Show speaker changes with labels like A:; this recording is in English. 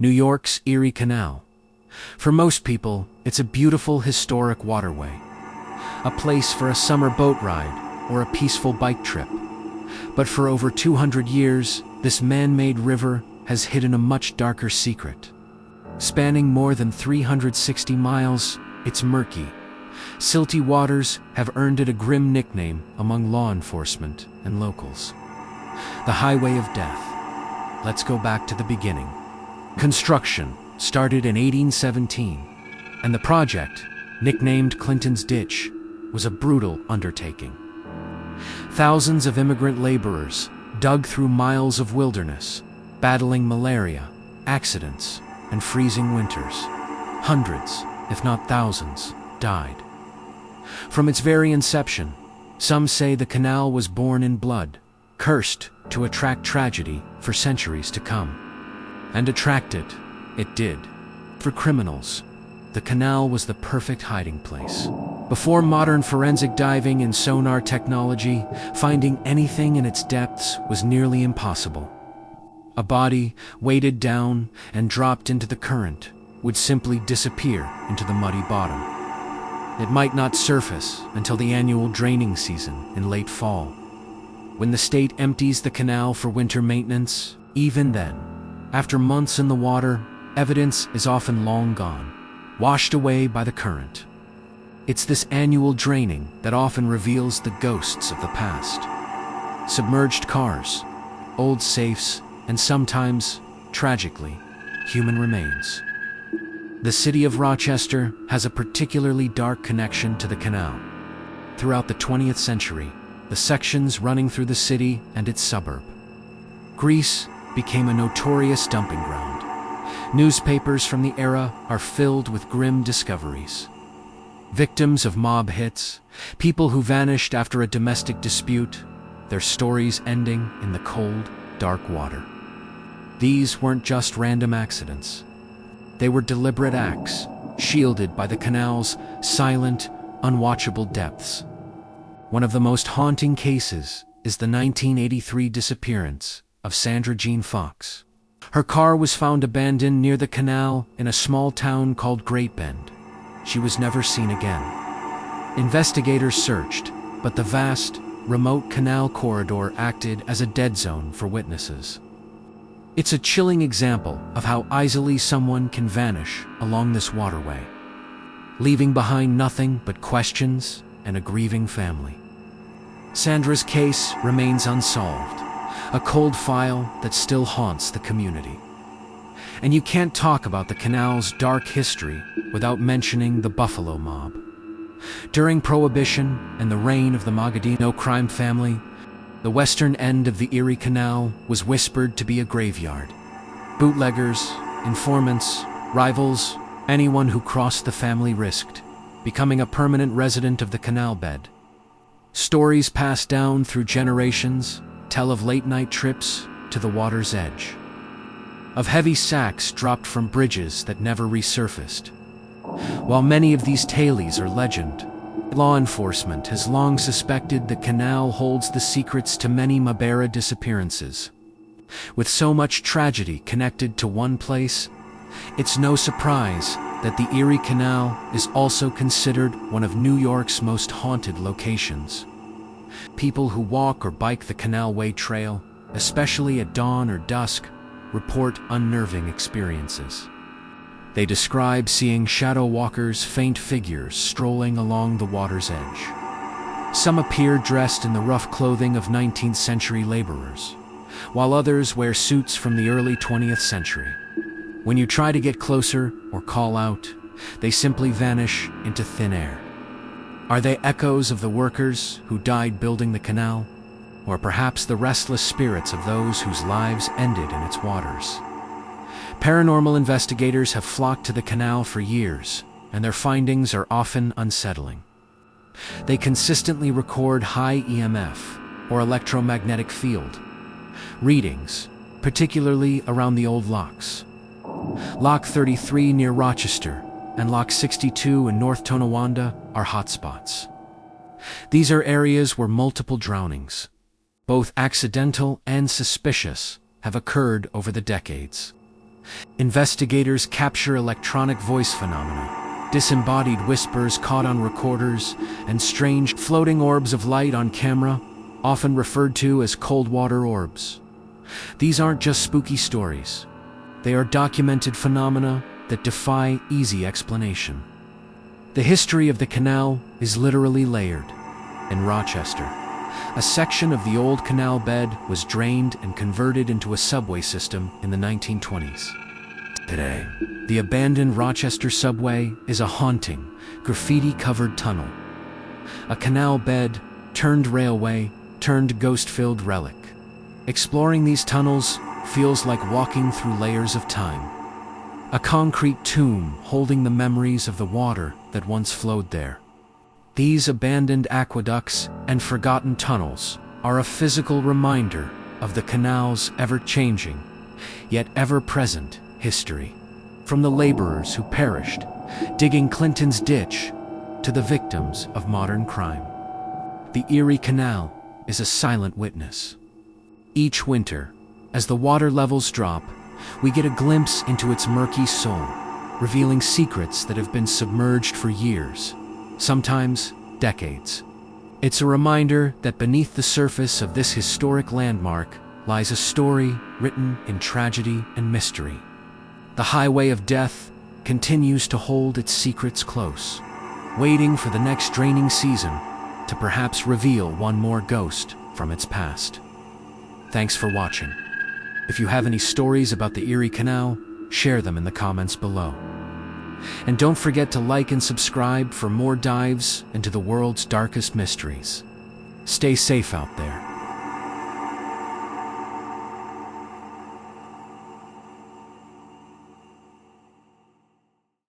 A: New York's Erie Canal. For most people, it's a beautiful historic waterway, a place for a summer boat ride or a peaceful bike trip. But for over 200 years, this man-made river has hidden a much darker secret. Spanning more than 360 miles, it's murky. Silty waters have earned it a grim nickname among law enforcement and locals. The Highway of Death. Let's go back to the beginning. Construction started in 1817, and the project, nicknamed Clinton's Ditch, was a brutal undertaking. Thousands of immigrant laborers dug through miles of wilderness, battling malaria, accidents, and freezing winters. Hundreds, if not thousands, died. From its very inception, some say the canal was born in blood, cursed to attract tragedy for centuries to come. And attract it did. For criminals, the canal was the perfect hiding place. Before modern forensic diving and sonar technology, finding anything in its depths was nearly impossible. A body, weighted down and dropped into the current, would simply disappear into the muddy bottom. It might not surface until the annual draining season in late fall. When the state empties the canal for winter maintenance, even then, after months in the water, evidence is often long gone, washed away by the current. It's this annual draining that often reveals the ghosts of the past. Submerged cars, old safes, and sometimes, tragically, human remains. The city of Rochester has a particularly dark connection to the canal. Throughout the 20th century, the sections running through the city and its suburb, Greece, became a notorious dumping ground. Newspapers from the era are filled with grim discoveries. Victims of mob hits, people who vanished after a domestic dispute, their stories ending in the cold, dark water. These weren't just random accidents. They were deliberate acts, shielded by the canal's silent, unwatchable depths. One of the most haunting cases is the 1983 disappearance of Sandra Jean Fox. Her car was found abandoned near the canal in a small town called Great Bend. She was never seen again. Investigators searched, but the vast, remote canal corridor acted as a dead zone for witnesses. It's a chilling example of how easily someone can vanish along this waterway, leaving behind nothing but questions and a grieving family. Sandra's case remains unsolved, a cold file that still haunts the community. And you can't talk about the canal's dark history without mentioning the Buffalo mob. During Prohibition and the reign of the Mogadino crime family, the western end of the Erie Canal was whispered to be a graveyard. Bootleggers, informants, rivals, anyone who crossed the family risked becoming a permanent resident of the canal bed. Stories passed down through generations tell of late-night trips to the water's edge, of heavy sacks dropped from bridges that never resurfaced. While many of these tales are legend, law enforcement has long suspected the canal holds the secrets to many Mabera disappearances. With so much tragedy connected to one place, it's no surprise that the Erie Canal is also considered one of New York's most haunted locations. People who walk or bike the Canalway Trail, especially at dawn or dusk, report unnerving experiences. They describe seeing shadow walkers, faint figures strolling along the water's edge. Some appear dressed in the rough clothing of 19th century laborers, while others wear suits from the early 20th century. When you try to get closer or call out, they simply vanish into thin air. Are they echoes of the workers who died building the canal? Or perhaps the restless spirits of those whose lives ended in its waters? Paranormal investigators have flocked to the canal for years, and their findings are often unsettling. They consistently record high EMF, or electromagnetic field, readings, particularly around the old locks. Lock 33 near Rochester and Lock 62 in North Tonawanda are hotspots. These are areas where multiple drownings, both accidental and suspicious, have occurred over the decades. Investigators capture electronic voice phenomena, disembodied whispers caught on recorders, and strange floating orbs of light on camera, often referred to as cold water orbs. These aren't just spooky stories. They are documented phenomena that defy easy explanation. The history of the canal is literally layered. In Rochester, a section of the old canal bed was drained and converted into a subway system in the 1920s. Today, the abandoned Rochester subway is a haunting, graffiti-covered tunnel. A canal bed turned railway, turned ghost-filled relic. Exploring these tunnels feels like walking through layers of time. A concrete tomb holding the memories of the water that once flowed there. These abandoned aqueducts and forgotten tunnels are a physical reminder of the canal's ever-changing, yet ever-present history. From the laborers who perished, digging Clinton's ditch, to the victims of modern crime. The Erie Canal is a silent witness. Each winter, as the water levels drop, we get a glimpse into its murky soul, revealing secrets that have been submerged for years, sometimes decades. It's a reminder that beneath the surface of this historic landmark lies a story written in tragedy and mystery. The highway of death continues to hold its secrets close, waiting for the next draining season to perhaps reveal one more ghost from its past. Thanks for watching. If you have any stories about the Erie Canal, share them in the comments below. And don't forget to like and subscribe for more dives into the world's darkest mysteries. Stay safe out there.